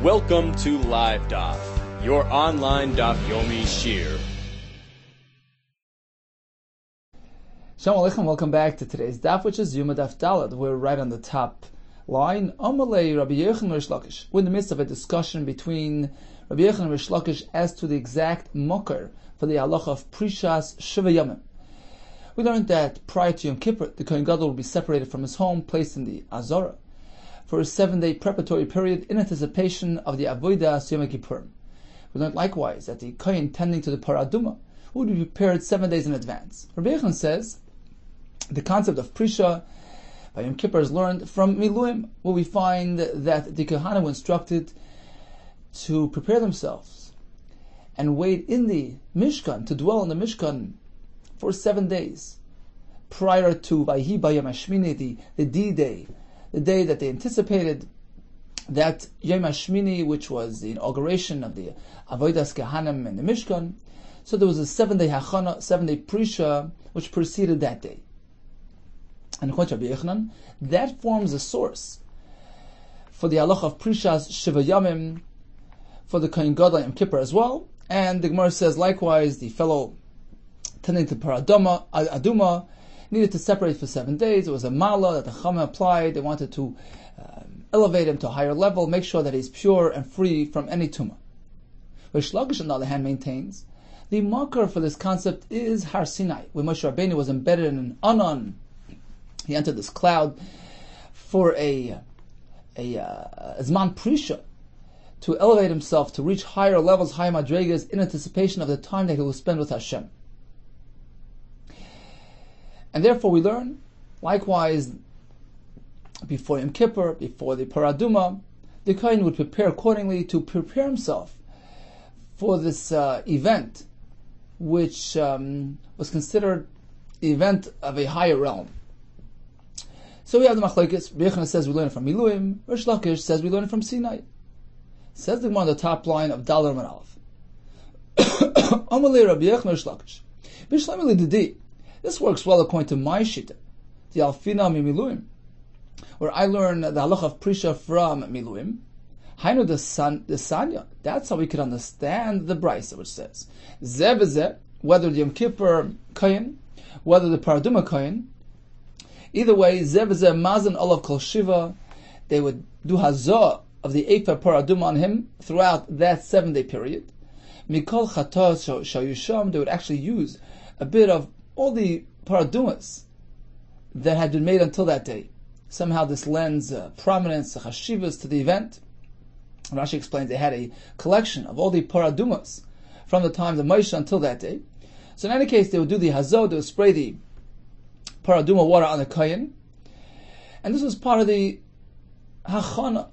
Welcome to Live Daf, your online Daf Yomi Shir. Shalom Aleichem, welcome back to today's Daf, which is YOMA Daf Daled. We're right on the top line. Amalei Rabbi Yehuda and Rish Lakish. We're in the midst of a discussion between Rabbi Yehuda and Rish Lakish as to the exact mokar for the halacha of Prishas Shiva Yomim. We learned that prior to Yom Kippur, the Kohen Gadol will be separated from his home, placed in the Azara, for a 7-day preparatory period in anticipation of the Avodah Yom Kippur. We learned likewise that the Kohen tending to the Paraduma would be prepared 7 days in advance. Rabbi Yehuda says the concept of Prisha by Yom Kippur is learned from Miluim, where we find that the Kohanim were instructed to prepare themselves and wait in the Mishkan, to dwell in the Mishkan for 7 days prior to Vayhi Bayam Hashmini, the D-Day, the day that they anticipated that Yom Hashmini, which was the inauguration of the Avodas Kohanim and the Mishkan. So there was a 7-day Hachana, 7-day Prisha, which preceded that day. And according to Rabbi Yehuda, that forms a source for the halacha of Prishas Shiva Yomim for the Kohen Gadol Yom Kippur as well. And the Gemara says likewise, the fellow tending to Aduma needed to separate for 7 days. It was a mala that the Chama applied. They wanted to elevate him to a higher level, make sure that he's pure and free from any tumah. Rish Lakish, on the other hand, maintains the marker for this concept is Har Sinai, where Moshe Rabbeinu was embedded in an anon. He entered this cloud for a Zman Prisha, to elevate himself, to reach higher levels, higher madregas, in anticipation of the time that he will spend with Hashem. And therefore we learn, likewise, before Yom Kippur, before the Paraduma, the Kohen would prepare accordingly to prepare himself for this event, which was considered the event of a higher realm. So we have the Machlekes. Rabbi Yehuda says we learn it from Miluim. Rish Lakish says we learn it from Sinai. Says the Gemara on the top line of Dalar and Aleph. Amalei Rabbi Yehuda Rish Lakish. Bishlamili Didi. This works well according to my shita, the Alfina mi Miluim, where I learn the halacha of Prisha from Miluim. Hainu the Sanya. That's how we can understand the Brisa, which says Zeh v'zeh, whether the Yom Kippur Kohen, whether the Paraduma Kohen. Either way, Zeh v'zeh mazan olav kol shiva. They would do hazah of the Efer Paraduma on him throughout that 7-day period. Mikol chatos shayusham. They would actually use a bit of all the paradumas that had been made until that day. Somehow this lends prominence, chashivas to the event. Rashi explains they had a collection of all the paradumas from the times of Moshe until that day. So in any case, they would do the hazot, they would spray the paraduma water on the kohen, and this was part of the hachana,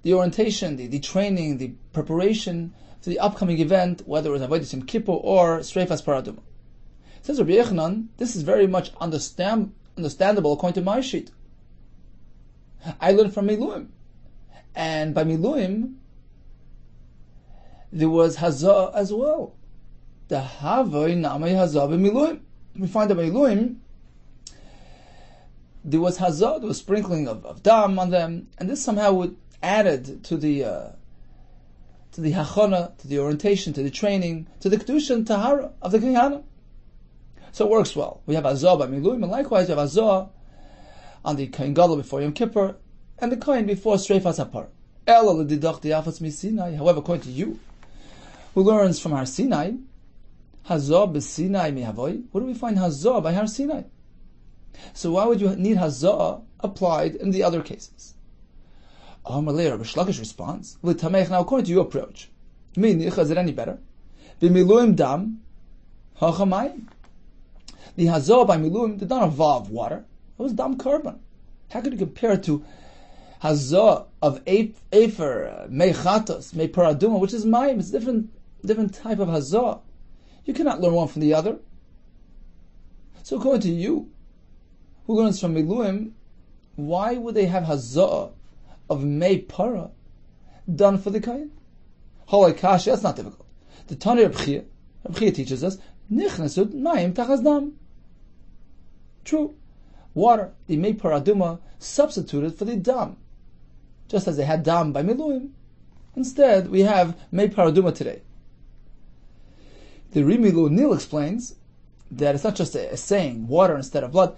the orientation, the training, the preparation for the upcoming event, whether it was Avodas Yom Kippur or Streifas Paraduma. Says Rabbi Yehuda, this is very much understandable according to my sheet. I learned from Miluim, and by Miluim there was Hazah as well. The Havoi Namei Hazah b'Miluim. We find that by Miluim there was Hazah, there was sprinkling of dam on them, and this somehow would added to the hachana, to the orientation, to the training, to the kedusha and tahara of the Kohanim. So it works well. We have Azah by Miluim, and likewise we have Azah on the Kohen Gadol before Yom Kippur, and the Kohen before Streifas Hapar. However, according to you, who learns from Har Sinai, Hazah b'Sinai mihavoi. Where do we find Hazah by Har Sinai? So why would you need Hazah applied in the other cases? Rabbi Lakish responds, now according to your approach, is it any better? B'Miluim dam hachamayim. The Hazah by Miluim did not involve water. It was dam carbon. How could you compare it to Hazah of Efer, Mei Chatos, Mei Paraduma, which is Mayim? It's different type of Hazah. You cannot learn one from the other. So according to you, who learns from Miluim, why would they have Hazah of Mei Para done for the Kohen? Holei Kashi, that's not difficult. The Tani Reb Chia teaches us, Nichnesut Mayim Tachas Dam. True. Water, the Mei Paraduma, substituted for the Dam. Just as they had Dam by Miluim, Instead, we have Mei Paraduma today. The Rimilu Nil explains that it's not just a saying, water instead of blood.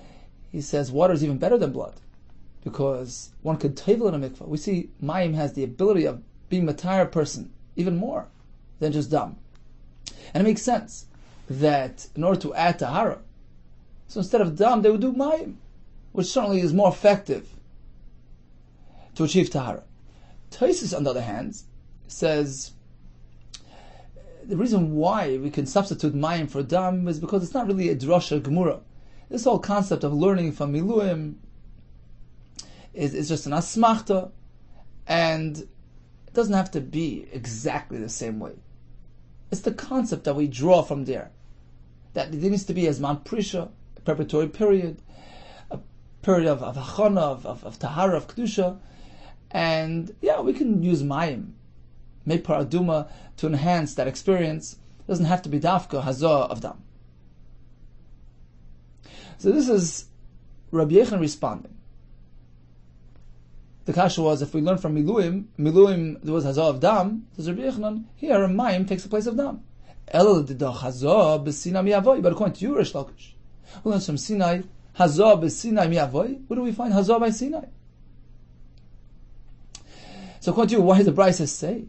He says water is even better than blood, because one could tevel in a mikvah. We see Mayim has the ability of being a tired person even more than just dam. And it makes sense that in order to add tahara, so instead of dam, they would do Mayim, which certainly is more effective to achieve tahara. Taisus, on the other hand, says the reason why we can substitute Mayim for dam is because it's not really a drasha gemura. This whole concept of learning from miluim is just an asmachta, and it doesn't have to be exactly the same way. It's the concept that we draw from there. That there needs to be as man prisha, a preparatory period, a period of hachana, of tahara, of kedusha, and yeah, we can use mayim, mei paraduma, to enhance that experience. It doesn't have to be dafka hazah of dam. So this is Rabbi Yehuda responding. The kasha was, if we learn from miluim there was hazah of dam. Says Rabbi Yehuda, here a mayim takes the place of dam. Elul dida hazah b'sinai mi'avoy. But according to you, Rish Lakish, we learn from Sinai hazah b'sinai mi'avoy. Where do we find hazah by Sinai? So according to you, why did the Brisa say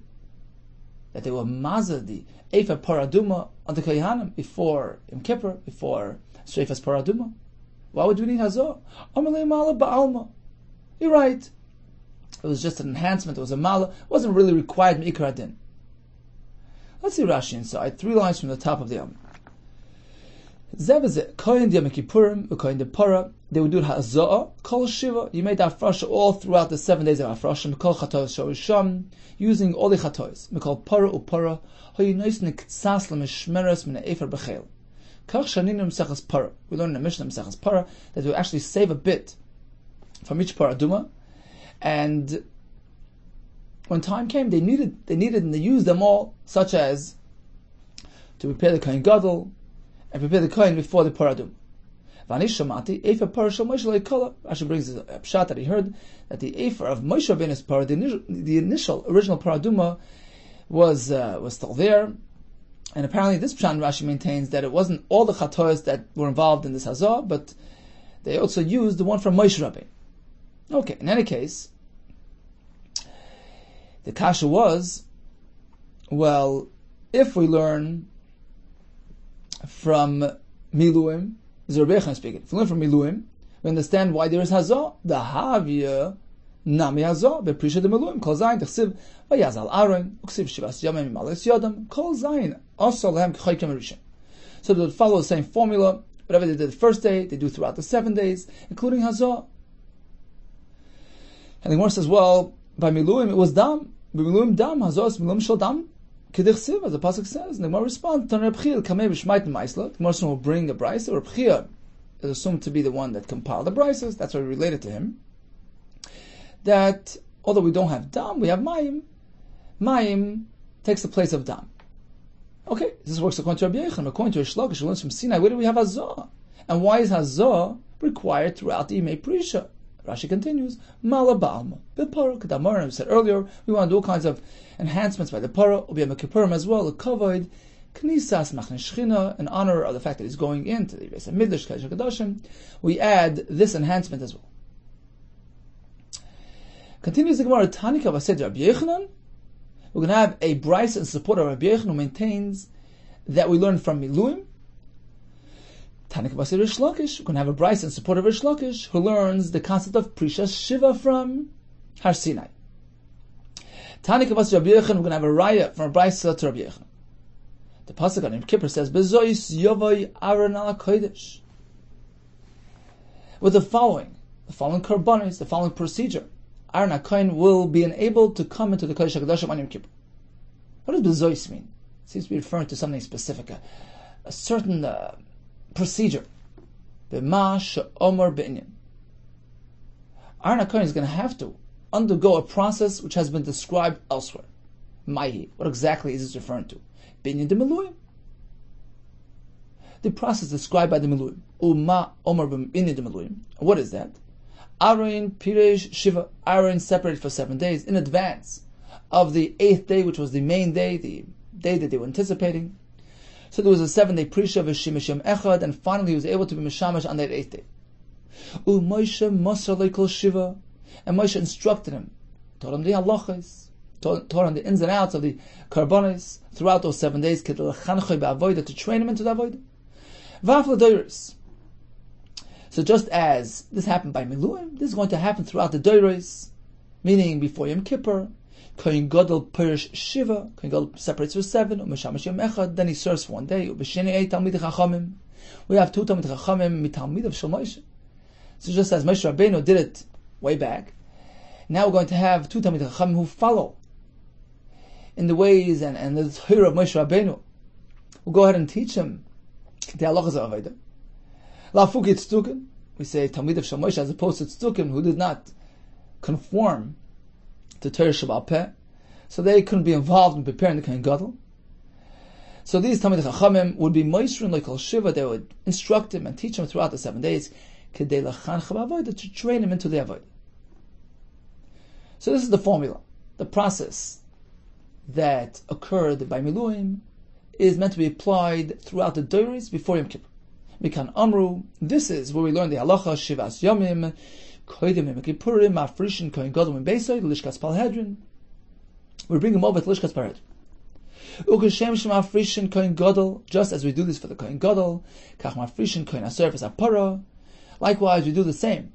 that they were mazah the efa paraduma on the Kohanim before Yom Kippur, before Shreifas paraduma? Why would we need hazah? Amalei mala ba'alma. You're right. It was just an enhancement. It was a mala. It wasn't really required me'ikar adin. Let's see Rashi inside. 3 lines from the top of the Yom. Zev kohen Yom Kippurim, kohen de para. They would do hazah kol shiva. You made afrasha all throughout the 7 days of afrasha. Mikol chatois shorisham, using all the chatois. Mikol para upara. Hoyinois niktsas lemishmeres min efer bechel. Kach shaninum sechas para. We learn in the Mishnah sechas para that we actually save a bit from each paraduma, and when time came, they needed, and they used them all, such as to prepare the kohen gadol and prepare the kohen before the paradum. Vanishamati efer para shel Moshe leikola. Rashi brings a pshat that he heard that the efer of Moshe Rabbeinu's para, the initial original paraduma, was still there. And apparently this pshat Rashi maintains that it wasn't all the chatois that were involved in this hazah, but they also used the one from Moshe Rabbeinu. Okay, in any case, the kasha was, well, if we learn from miluim, this is Rabbi Yehuda speaking, if we learn from miluim, we understand why there is hazah. The havya nami hazah beprisha de miluim kol zayin tachsiv vayazal aron uksiv shivas yamim malis yodam kol zayin also lehem k'chaykem rishon. So they would follow the same formula. Whatever they did the first day, they do throughout the 7 days, including hazah. And the Gemara says, well, by miluim it was dam. By miluim dam hazah miluim shel dam k'dichsiv, as the pasuk says. And the Gemara responds, Tan Reb Chiya kamei b'shmaitim ma'isla. The Gemara will bring a brisa. Reb Chiya is assumed to be the one that compiled the brises. That's why we related to him. That although we don't have dam, we have mayim. Mayim takes the place of dam. Okay, this works according to Rabbi Yehuda. According to Rish Lakish, who learns from Sinai, where do we have hazah? And why is hazah required throughout the Yimei Prisha? Rashi continues, Mala ba'alma, b'para, k'damar, and we said earlier, we want to do all kinds of enhancements by the para, ubiyam kippurim as well, the kavod, knisas machne shchina, in honor of the fact that he's going into the Beis HaMikdash, Kodesh HaKadoshim, we add this enhancement as well. Continues the Gemara, Tanika v'ased Rabbi Yehuda. We're going to have a brisa in support of Rabbi Yehuda who maintains that we learn from miluim. Tanika v'ased Rish Lakish. We're going to have a brisa in support of Rish Lakish who learns the concept of Prisha Shiva from Har Sinai. Tanika v'ased Rabbi Yehuda. We're going to have a raya from a brisa to Rabbi Yehuda. The pasuk on Yom Kippur says, "Bezois yovoi Aaron ala kodesh." With the following korbanos, the following procedure, Aaron HaKohen will be enabled to come into the Kodesh HaKadoshim on Yom Kippur. What does bezois mean? It seems to be referring to something specific, a certain procedure. B'ma she'omar be'inyan. Aaron HaKohen is going to have to undergo a process which has been described elsewhere. Maihi. What exactly is this referring to? Binyan de Miluim. The process described by the Miluim. Uma Omer Binyan de Miluim. What is that? Aaron Piresh Shiva. Aaron separated for 7 days in advance of the 8th day, which was the main day, the day that they were anticipating. So there was a 7-day Prisha of Shimish Yom Echad, and finally he was able to be Mishamash on that 8th day. Moshe Masar Leikol Shiva, and Moshe instructed him, taught him the halachas, taught him the ins and outs of the karbonis throughout those 7 days, to train him into the avodah. V'af l'doros. So just as this happened by Miluim, this is going to happen throughout the doros, meaning before Yom Kippur. Kohen Gadol Perish Shiva, Kohen Gadol separates for 7, Umeshamash Yom Echad, then he serves for 1 day. Ubesheni Talmid Chachamim. We have 2 Talmid Chachamim, Mitalmid of Shel Moshe. So just as Moshe Rabbeinu did it way back, now we're going to have 2 Talmid Chachamim who follow in the ways and the Torah of Moshe Rabbeinu. We'll go ahead and teach him the halachas of Avodah. La'afuki Tzdukim, we say Talmid of Shel Moshe as opposed to Tzdukim who did not conform to Torah Shabbat Peh, so they couldn't be involved in preparing the Kohen Gadol. So these Talmid Chachamim would be Moisrin Leikol Shiva. They would instruct him and teach him throughout the 7 days, Kedei Lachancha B'Avodah, to train him into the Avodah. So this is the formula, the process that occurred by Miluim is meant to be applied throughout the Doros before Yom Kippur. Mikan Amru, this is where we learn the halacha Shivas Yomim. We bring him over to Lishkas Parhedrin. Just as we do this for the Kohen Gadol, likewise we do the same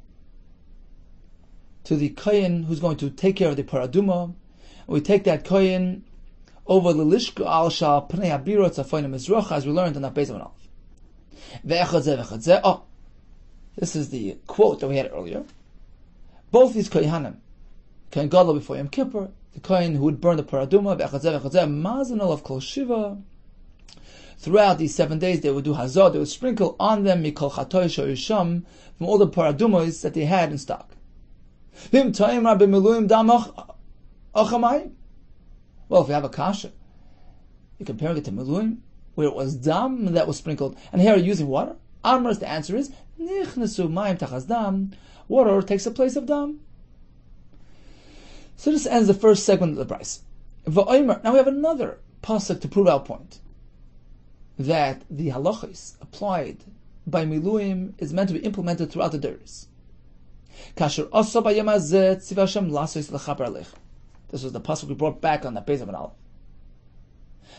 to the Kohen who's going to take care of the Paraduma. We take that Kohen over the Lishka al Shal Pnei Abirot Zafoin Mizrach, as we learned in that Beis Aleph. This is the quote that we had earlier. Both these Kohanim, Kohen Gadol before Yom Kippur, the Kohen who would burn the Paraduma, Mazanol of Kol Shiva. Throughout these 7 days, they would do Hazah, they would sprinkle on them Mikol Chatoy Shoyisham, from all the Paradumas that they had in stock. Well, if you have a kasha, you're comparing it to Miluim, where it was Dam that was sprinkled, and here you're using water. Amras, the answer is, Nichnesu Mayim Tachas Dam. Water takes the place of Dam. So this ends the first segment of the Bryce. Now we have another pasuk to prove our point, that the halachos applied by Miluim is meant to be implemented throughout the Doros. This was the pasuk we brought back on the Beis Aleph.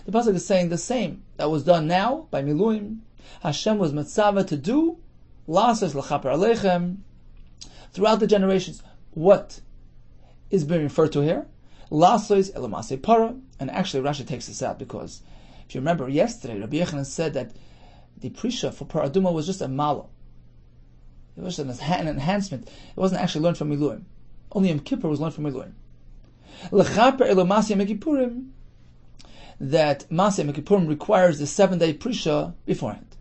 The pasuk is saying the same that was done now by Miluim. Hashem was mitzvah to do lasos l'chaper aleichem throughout the generations. What is being referred to here? Lasos elamase para, and actually Rashi takes this out because if you remember yesterday, Rabbi Yehuda said that the prisha for paraduma was just a malo. It was an enhancement. It wasn't actually learned from Miluim. Only Yom Kippur was learned from Miluim. L'chaper elamase mekipurim, that Maseh Mekipurim requires the 7-day prisha beforehand.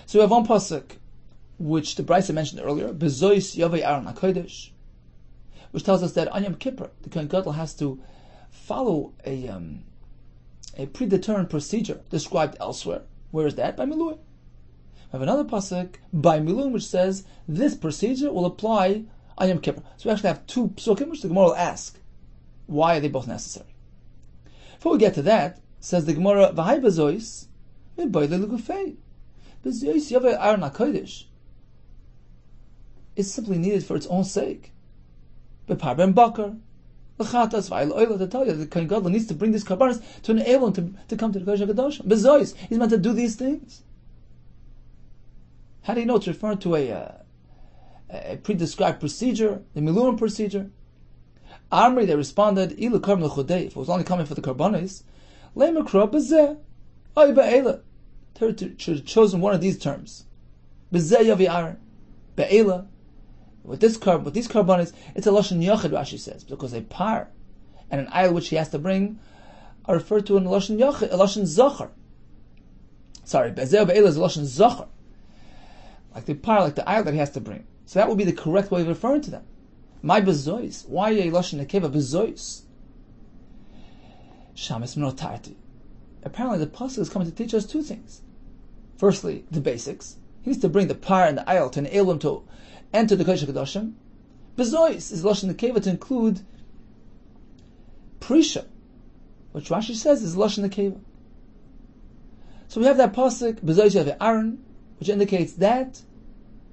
So we have one pasuk, which the Brisa mentioned earlier, Bezois Yavei Aaron HaKodesh, which tells us that on Yom Kippur, the Kohen Gadol has to follow a predetermined procedure described elsewhere. Where is that? By Miluim. We have another pasuk by Miluim which says this procedure will apply on Yom Kippur. So we actually have 2 psukim which the Gemara will ask, why are they both necessary? Before we get to that, says the Gemara, V'hai bezois, mi'boy le'legufei. Bezois Yavei Aaron HaKodesh is simply needed for its own sake. B'par ben bakar, l'chatas v'ayil oila, to tell you that the Kohen Gadol needs to bring these karbanos to enable him to come to the Kodesh HaKadosh. Bezois, he's meant to do these things. How do you know it's referring to a pre-described procedure, the Miluim procedure? Amri, they responded, Ilu karm l'chodei, if it was only coming for the karbanos, le'makra b'zeh, oy ba'ela. Should have chosen one of these terms. B'zeh yavi Aaron, ba'ela. With these karbanos, it's a lashon yachid, Rashi says, because a par and an ayil which he has to bring are referred to in a lashon yachid, a lashon zachar. Sorry, b'zeh ba'ela is a lashon zachar, like the par, like the ayil that he has to bring. So that would be the correct way of referring to them. My bezois. Why a lashon nekeva bezois? Shamis minotarti. Apparently, the pasuk is coming to teach us 2 things. Firstly, the basics. He needs to bring the par and the ayil to enable him to enter the Kodesh HaKadoshim. Bezois is lashon nekeva to include Prisha, which Rashi says is Lashon Nekeva. So we have that pasuk, B'zoy Shel Aaron, which indicates that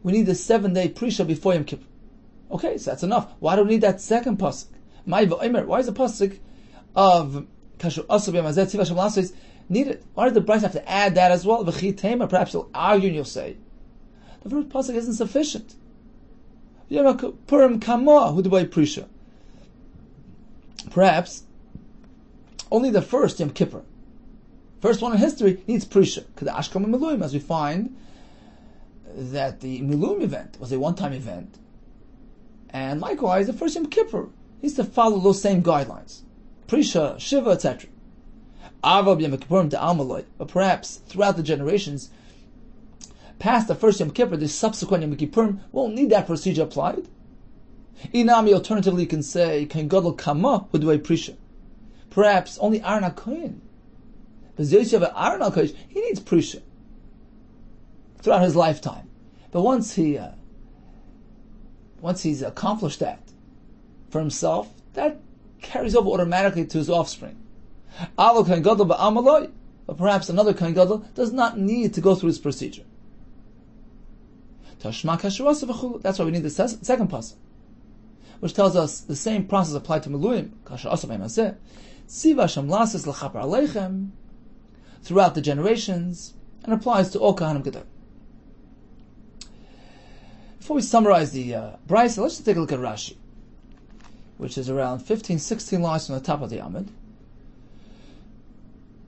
we need the 7-day Prisha before Yom Kippur. Okay, so that's enough. Why do we need that second pasuk? Why is the pasuk of Kasher Asab Yamazet Tziva Shem Lasos needed? Why does the Bryce have to add that as well? V'chi Tema, perhaps you'll argue and you'll say, the first pasuk isn't sufficient. Yom Purim Kama Hudabai Prisha. Perhaps only the first Yom Kippur, first one in history, needs Prisha. K'dash Kama Miluim, as we find that the Miluim event was a one-time event, and likewise the first Yom Kippur needs to follow those same guidelines, Prisha, Shiva, etc. Avav Yom Kippurim to Almaloi, but perhaps throughout the generations, past the first Yom Kippur, the subsequent Yom Kippurim won't need that procedure applied. Inami, alternatively, you can say Kain Gadol Kama Hudvei Prisha. Perhaps only Aaron HaKohen, but Yosef Aaron HaKohen, he needs Prisha throughout his lifetime. But once he's accomplished that for himself, that carries over automatically to his offspring. Alo Kain Gadol Ba'amaloi, but perhaps another Kain Gadol does not need to go through this procedure. That's why we need the second pasuk, which tells us the same process applied to Miluim, throughout the generations, and applies to all Kahanim Gedol. Before we summarize the Brisa, let's just take a look at Rashi, which is around 15-16 lines from the top of the Amud.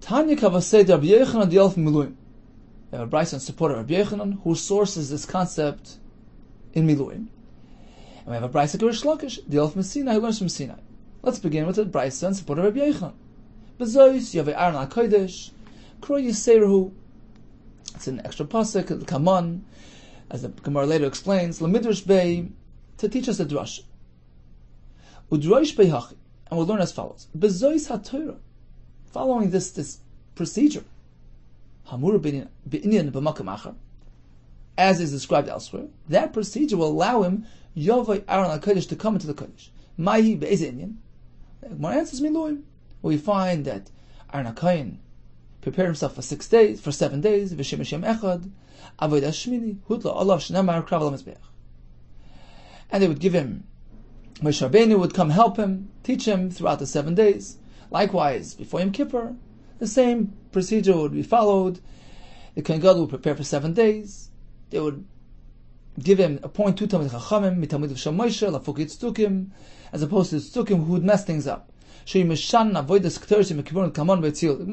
Tanya Kavasei Rabbi Yehuda Kessler Miluim. We have a Brisa in support of Rabbi Yehuda, who sources this concept in Miluim. And we have a Brisa Gerish Lakish, the Elf Sinai, who learns from Sinai. Let's begin with the Brisa in support of Rabbi Yehuda. Bezois Yavei Aaron HaKodesh, Kro Yiserahu. It's an extra pasuk, the Kaman, as the Gemara later explains, Lamidrash Bey, to teach us the Drash. Udroish Bey Hachi, and we'll learn as follows. Bezois HaTorah, following this procedure, Hamur B'inyan B'makam Achar, as is described elsewhere, that procedure will allow him, Yavei Aaron HaKodesh, to come into the Kodesh. Mahi Be'eze Inyan. My answer is Miluim. We find that Aaron HaKohen prepared himself for 7 days, V'shem Hashem Echad, Avodah Shmini, Hutla Olav Shnamar Krav Mizbeach. And they would give him, Moshe Rabbeinu would come help him, teach him throughout the 7 days. Likewise, before Yom Kippur, the same procedure would be followed. The Kohen Gadol would prepare for 7 days. They would give him, appoint 2 Talmid Chachamim, Mitamid of Shem Moshe, Lafukit Stukim, as opposed to Stukim who would mess things up. The Gemara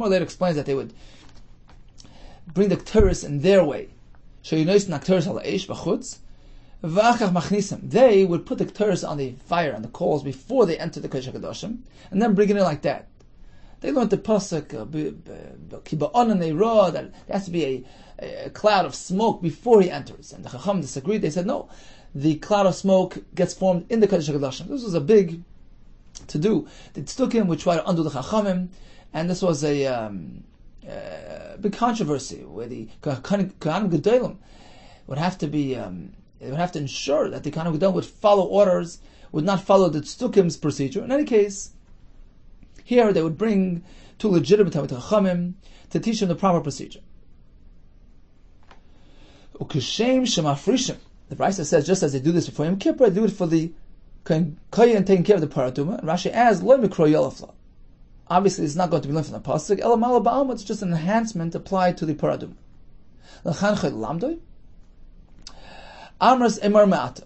later explains that they would bring the Ketores in their way. They would put the Ketores on the fire, on the coals, before they enter the Kodesh HaKadoshim, and then bring it in like that. They learned the pasuk that there has to be a cloud of smoke before he enters. And the Chacham disagreed. They said, no, the cloud of smoke gets formed in the Kodesh HaKadoshim. This was a big to do. The Tzdukim would try to undo the Chachamim, and this was a big controversy where the Kohanim Gedolim would have to be, they would have to ensure that the Kohanim Gedolim would follow orders, would not follow the Tzedukim's procedure. In any case, here they would bring 2 legitimate Talmid Chachamim to teach them the proper procedure. Ukeshem Shemafrishim. The Brisa says just as they do this before Yom Kippur, they do it for the Kohen taking care of the paraduma. And Rashi adds Lo Mikro Yolafla. Obviously, it's not going to be learned from the pasuk. Elamala Ba'alma. It's just an enhancement applied to the paraduma. L'chan Chet Lamdoi. Amras Emar Me'ata.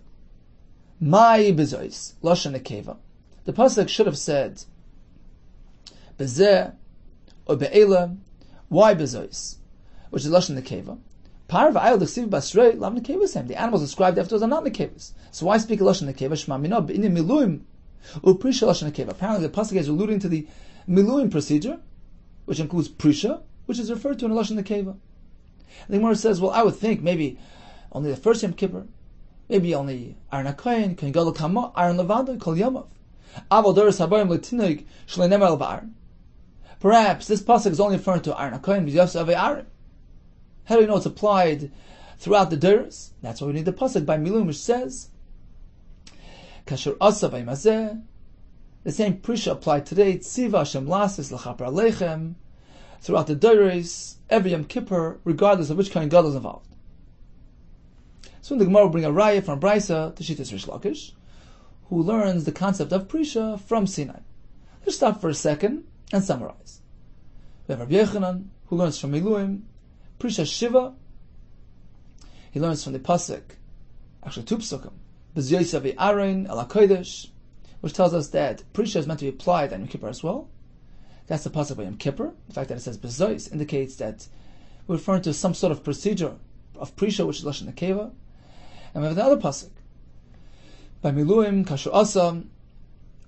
Mai Bezois Loshen Nekeva. The pasuk should have said Bezeh or Be'ela. Why Bezois? Which is Loshen Nekeva. The animals described afterwards are not nekevas. So why speak a lashon nekeva? Shema mina b'inyan miluim u'prisha lashon nekeva. Apparently, the pasuk is alluding to the miluim procedure, which includes prisha, which is referred to in a lashon nekeva. The Gemara says, well, I would think maybe only the first Yom Kippur, maybe only Aaron HaKohen, Kohen Gadol Kama, Aaron Levado, Kol Yomav. Avol Doros Habayim L'Tinog Shlei Nemer Al Ba'aron. Perhaps this pasuk is only referring to Aaron HaKohen, B'Yosef Avei Aaron. How do we know it's applied throughout the Doros? That's why we need the pasuk by Miluim, which says, Kasher Asa V'Imazeh, The same Prisha applied today, Tziva Hashem Lasis L'chaper Aleichem, throughout the Dores, every Yom Kippur, regardless of which kind God is involved. Soon the Gemara will bring a raya from Brisa to Shittas Rish Lakish, who learns the concept of Prisha from Sinai. Let's stop for a second and summarize. We have Rabbi Yechanan, who learns from Miluim, Prisha Shiva. He learns from the Pasuk, actually two Psukim, B'Zyosav Aaron Ala Kodesh, which tells us that Prisha is meant to be applied on Yom Kippur as well. That's the Pasuk by Yom Kippur. The fact that it says B'Zois indicates that we're referring to some sort of procedure of Prisha, which is Lashon Nekeva. And we have another Pasuk by Miluim, Kashu Asa,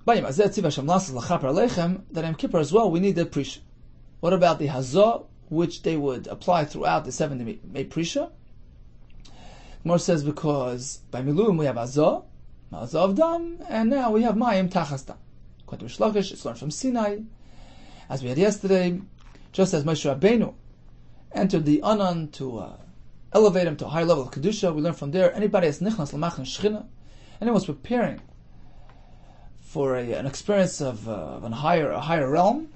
by Yom Azeh Tziv Hashem Lasas L'chaper Aleichem, that Yom Kippur as well, we need the Prisha. What about the Hazah, which they would apply throughout the 70 Prisha? Gemara says because by Miluim we have Hazah of Dam, and now we have Mayim Tachas Dam. According to Rish Lakish, it's learned from Sinai. As we had yesterday, just as Moshe Rabbeinu entered the Anan to elevate him to a higher level of Kedusha, we learn from there, anybody that's Nichnas L'machne Shechina, anyone who's preparing for an experience of a higher realm,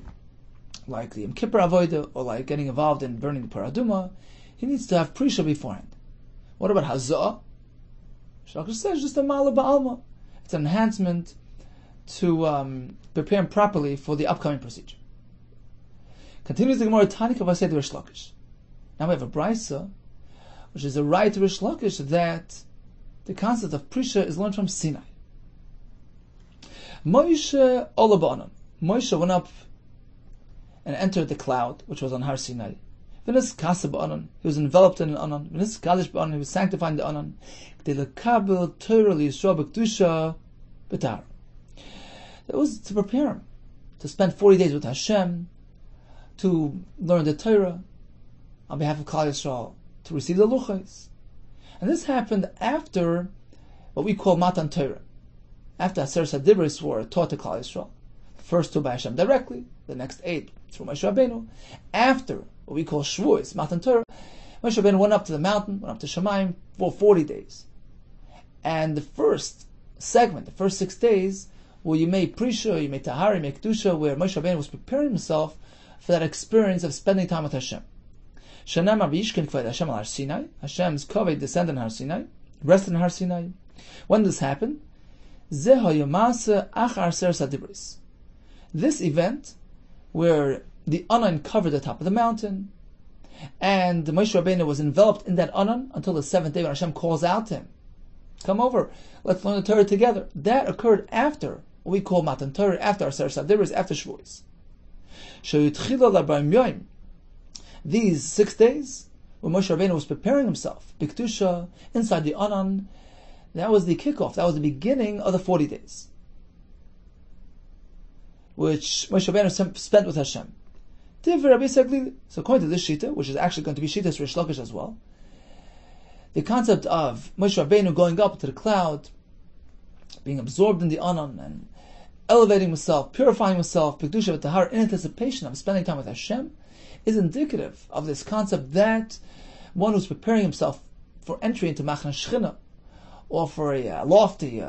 like the Yom Kippur Avodah, or like getting involved in burning the Paraduma, he needs to have Prisha beforehand. What about Hazah? Shalach says just a Ma'ala Ba'alma. It's an enhancement to prepare him properly for the upcoming procedure. Continues the Gemara, Tanika Vased Rish Lakish. Now we have a Brisa, which is a right to Rish Lakish, that the concept of Prisha is learned from Sinai. Moshe Ola Ba'anan. Moshe went up and entered the cloud, which was on Har Sinai. V'nis Kasa Ba'anan. He was enveloped in an Anan. V'nis Kadish Ba'anan. He was sanctifying the Anan. K'dei lekabel Torah liyisrael b'kedusha b'tahara. It was to prepare him to spend 40 days with Hashem, to learn the Torah on behalf of Klal Yisrael, to receive the Luchos. And this happened after what we call Matan Torah. After Aseret HaDibros were taught to Klal Yisrael. The first two by Hashem directly, the next 8 through Moshe Rabbeinu. After what we call Shavuos, Matan Torah, Moshe Rabbeinu went up to the mountain, went up to Shamayim for 40 days. And the first segment, the first 6 days, where you made Prisha, you made Tahara, you made Kedusha, where Moshe Rabbeinu was preparing himself for that experience of spending time with Hashem. Shanam Abishkin Kved Hashem al Har Sinai. Hashem's Kavod descended on Har Sinai, rested in Har Sinai. When this happened, Zeha Yomasa Achar Aseret HaDibros. This event, where the Anan covered the top of the mountain, and Moshe Rabbeinu was enveloped in that Anan until the 7th day when Hashem calls out to him, come over, let's learn the Torah together. That occurred after what we call Matan Torah, after Aseret HaDibros, after Shavuos. These 6 days, when Moshe Rabbeinu was preparing himself, B'Kedusha, inside the Anan, that was the kickoff, that was the beginning of the 40 days, which Moshe Rabbeinu spent with Hashem. So according to this Shita, which is actually going to be Shita's Rish Lakish as well, the concept of Moshe Rabbeinu going up to the cloud, being absorbed in the Anan, and elevating himself, purifying himself, B'Kedusha v'Tahara, in anticipation of spending time with Hashem, is indicative of this concept that one who's preparing himself for entry into Machne Shechina, or for a lofty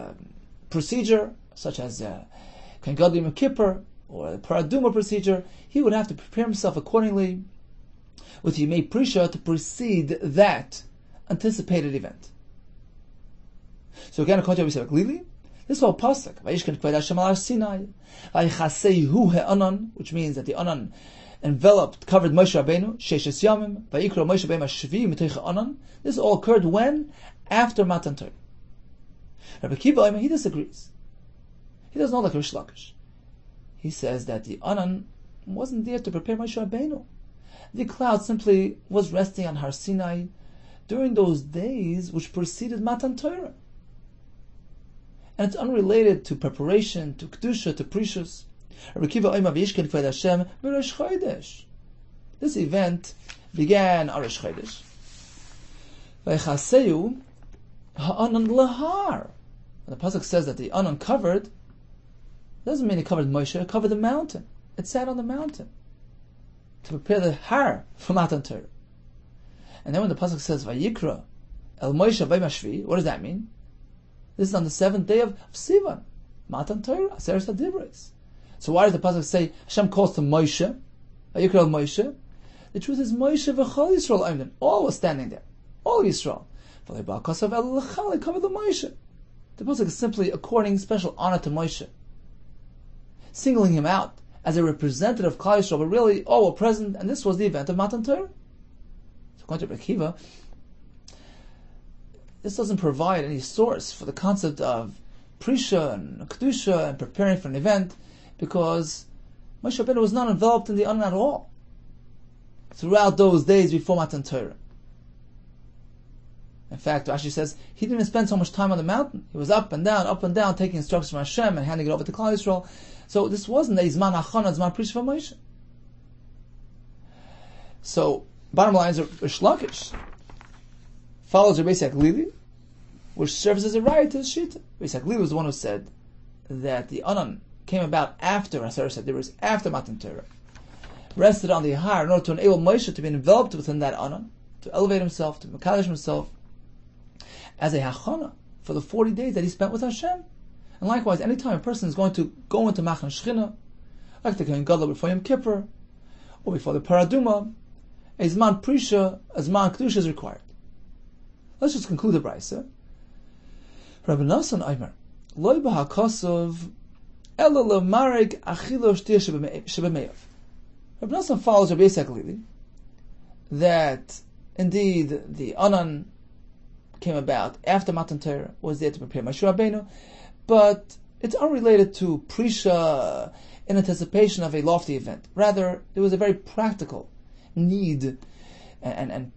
procedure, such as Ken Gadol Yom Kippur, or the Paraduma procedure, he would have to prepare himself accordingly with Yimei Prisha to precede that anticipated event. So again, according to Rabbi Yehuda Kessler, this whole pasuk, Vayishken Kved Hashem al Har Sinai, Vayichasehu he'anan, which means that the Anan enveloped, covered Moshe Rabbeinu, Sheshes Yamim, Vayikro Moshe Rabbeinu Shvi Mitoich Anan. This all occurred when? After Matan Torah. Rabbi Kiva, he disagrees. He doesn't know like Rish Lakish. He says that the Anan wasn't there to prepare Moshe Rabbeinu. The cloud simply was resting on Har Sinai during those days which preceded Matan Torah. And it's unrelated to preparation, to Kedusha, to Prishus. This event began on Rosh Chodesh. The pasuk says that the Anan covered, doesn't mean it covered Moshe, it covered the mountain. It sat on the mountain to prepare the Har for Matan Torah. And then when the pasuk says Vayikra El Moshe Vayim Shvi, what does that mean? This is on the 7th day of Sivan. Matan Torah, Aseres HaDibros. So why does the pasuk say Hashem calls to Moshe, Vayikra Moshe? The truth is Moshe v'chol Yisrael Oimdim. All was standing there, all Yisrael. The pasuk is simply according special honor to Moshe, singling him out as a representative of Klal Yisrael, but really all were present, and this was the event of Matan Torah. So according to Rabbi Akiva, this doesn't provide any source for the concept of Prisha and Kedusha and preparing for an event, because Moshe Rabbeinu was not enveloped in the Anan at all throughout those days before Matan Torah. In fact, Rashi says he didn't even spend so much time on the mountain. He was up and down, taking instructions from Hashem and handing it over to Klal Yisrael. So this wasn't a Zman Achana, Zman Prisha for Moshe. So, bottom line is Rish Lakish follows Rabbi Glili, which serves as a riot to the Shita. Rabbi Glili was the one who said that the Anan came about after Aseres HaDibros, after Matan Torah, rested on the Har in order to enable Moshe to be enveloped within that Anan, to elevate himself, to Mekadosh himself, as a hachana for the 40 days that he spent with Hashem. And likewise, anytime a person is going to go into Machan Shechina, like the Kohen Gadol before Yom Kippur, or before the Paraduma, a Zman Prisha, a Zman Kedusha is required. Let's just conclude the Brisa. Rabbi Nassan Aimer, Loi b'hakosov, ela lemareg achilo shtir shebemeyav. Rabbi Nassan follows Rabbi Glili that indeed the Anan came about after Matan Torah, was there to prepare Moshe Rabbeinu, but it's unrelated to Prisha in anticipation of a lofty event. Rather, it was a very practical need and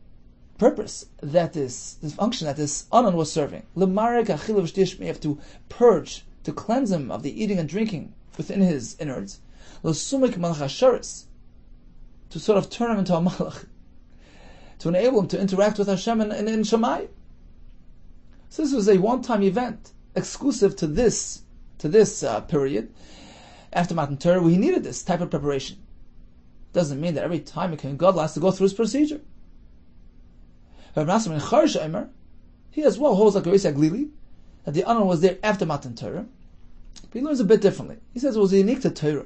purpose that this function that this Anan was serving. L'marek achilu v'shtish, you have to purge, to cleanse him of the eating and drinking within his innards. L'sumik malach hasharis, to sort of turn him into a malach, to enable him to interact with Hashem in Shammai. So this was a one-time event, exclusive to this period after Matan Torah, where he needed this type of preparation. Doesn't mean that every time a Kohen Gadol has to go through his procedure. Rabbi Nassim Charsh Eimer, he as well holds like Rabbi Glili that the Anan was there after Matan Torah, but he learns a bit differently. He says it was unique to Torah.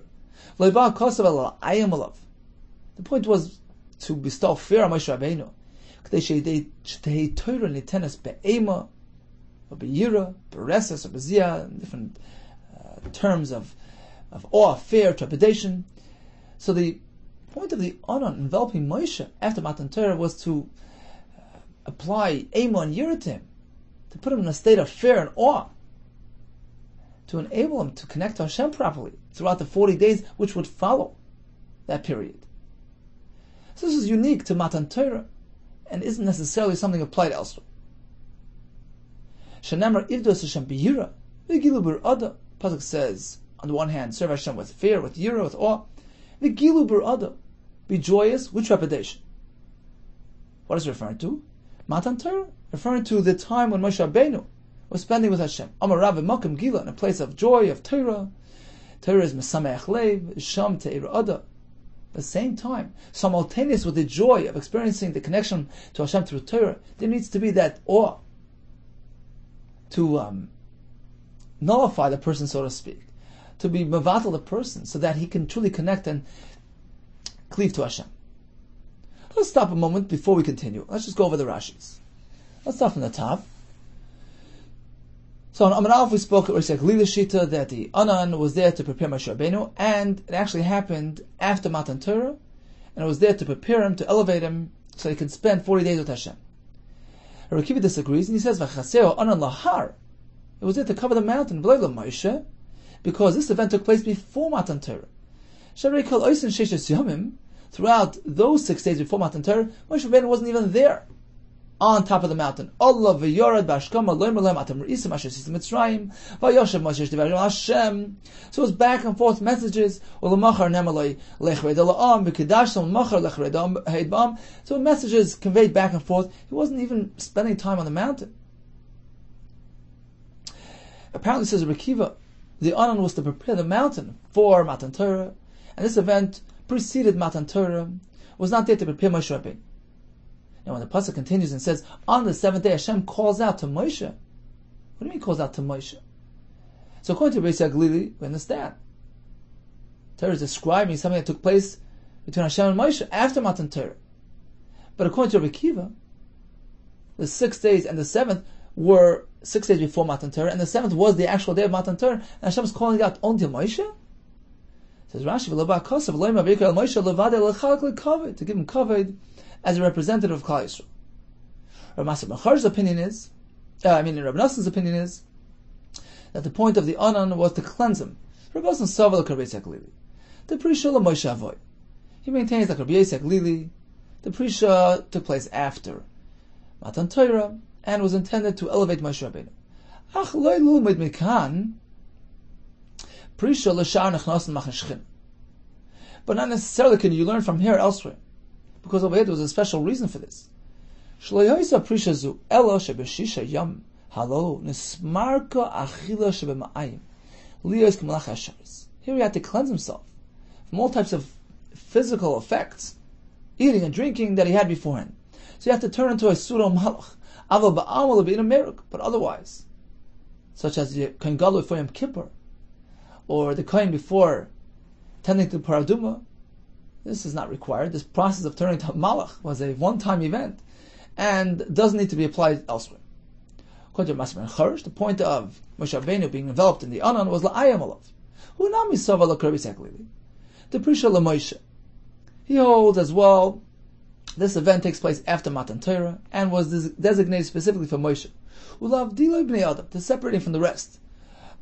The point was to bestow fear on Moshe Rabbeinu. Different terms of awe, fear, trepidation. So the point of the Anan enveloping Moshe after Matan Torah was to apply Ema and Yira to him, to put him in a state of fear and awe, to enable him to connect to Hashem properly throughout the 40 days which would follow that period. So this is unique to Matan Torah and isn't necessarily something applied elsewhere. Shanamar Ivdos Hashem b'yira v'gilu b'r'ada. Pasuk says, on the one hand, serve Hashem with fear, with yira, with awe. V'gilu b'r'ada, be joyous with trepidation. What is it referring to? Matan Torah, referring to the time when Moshe Rabbeinu was spending with Hashem. Amar Rav Makom Gila, in a place of joy, of Torah. Torah is Mesameach Lev, Sham Te'ir'ada. At the same time, simultaneous with the joy of experiencing the connection to Hashem through Torah, there needs to be that awe to nullify the person, so to speak, to be mevatel the person, so that he can truly connect and cleave to Hashem. Let's stop a moment before we continue. Let's just go over the Rashis. Let's start from the top. So on Amar Aleph we spoke at Glili Shita that the Anan was there to prepare Moshe Rabbeinu, and it actually happened after Matan Torah, and it was there to prepare him, to elevate him, so he could spend 40 days with Hashem. Rabbi Akiva disagrees, and he says, "V'chaseo Anan lahar." It was there to cover the mountain, v'lo Moshe, because this event took place before Matan Torah. Sharei kol oisin sheishes yomim. Throughout those 6 days before Matan Torah, Moshe Rabbeinu wasn't even there on top of the mountain. Allah v'yorad b'ashkama loymer lem atam re'isim asher sisim Mitzrayim v'yoshev Moshe shdivar Hashem. So it was back and forth messages. U'lemachar nemaloi lechred ela'am v'kedashtam machar lechred heid ba'am. So messages conveyed back and forth. He wasn't even spending time on the mountain. Apparently, says Rabbi Akiva, the Anan was to prepare the mountain for Matan Torah, and this event preceded Matan Torah, was not there to prepare Moshe Rabbeinu. And when the pasuk continues and says, on the 7th day Hashem calls out to Moshe. What do you mean calls out to Moshe? So So according to Rabbi Yehuda, we understand. Torah is describing something that took place between Hashem and Moshe after Matan Torah. But according to Rabbi Kiva, the 6 days and the 7th were 6 days before Matan Torah, and the 7th was the actual day of Matan Torah, and Hashem is calling out only to Moshe? Says Rashi, to give him kavod as a representative of Klal Yisrael. Rabbi Machar's opinion is, Rabbi Nassan's opinion is, that the point of the Anan was to cleanse him. Rabbi Nassan Saval Rabbi Yehuda, the Prisha Moshe Avoy. He maintains that Rabbi Yehuda, the Prisha took place after Matan Torah and was intended to elevate Moshe Rabbeinu. Ach lo lumid mikan Prisha l'shar nechnasen machne shchin. But not necessarily can you learn from here elsewhere, because over here there was a special reason for this. Shlo yoisa Prisha zu elo shebeshisha yom halo nismarka achila shebema'ayim liyos k'malach hasharis. Here he had to cleanse himself from all types of physical effects, eating and drinking that he had beforehand. So you have to turn into a pseudo malach. Aval ba'amal bein a meruk, but otherwise, such as the kohen gadol before Yom Kippur, or the kohen before tending to paraduma, this is not required. This process of turning to malach was a one-time event and doesn't need to be applied elsewhere. According to Masmer Charish, the point of Moshe Rabbeinu being enveloped in the Anan was la'ayam alav. Hu nami sava l'Rabbi Yehuda, the Prisha l'Moshe. He holds as well, this event takes place after Matan Torah and was designated specifically for Moshe. Ulav diloi bnei Adam, to separate him from the rest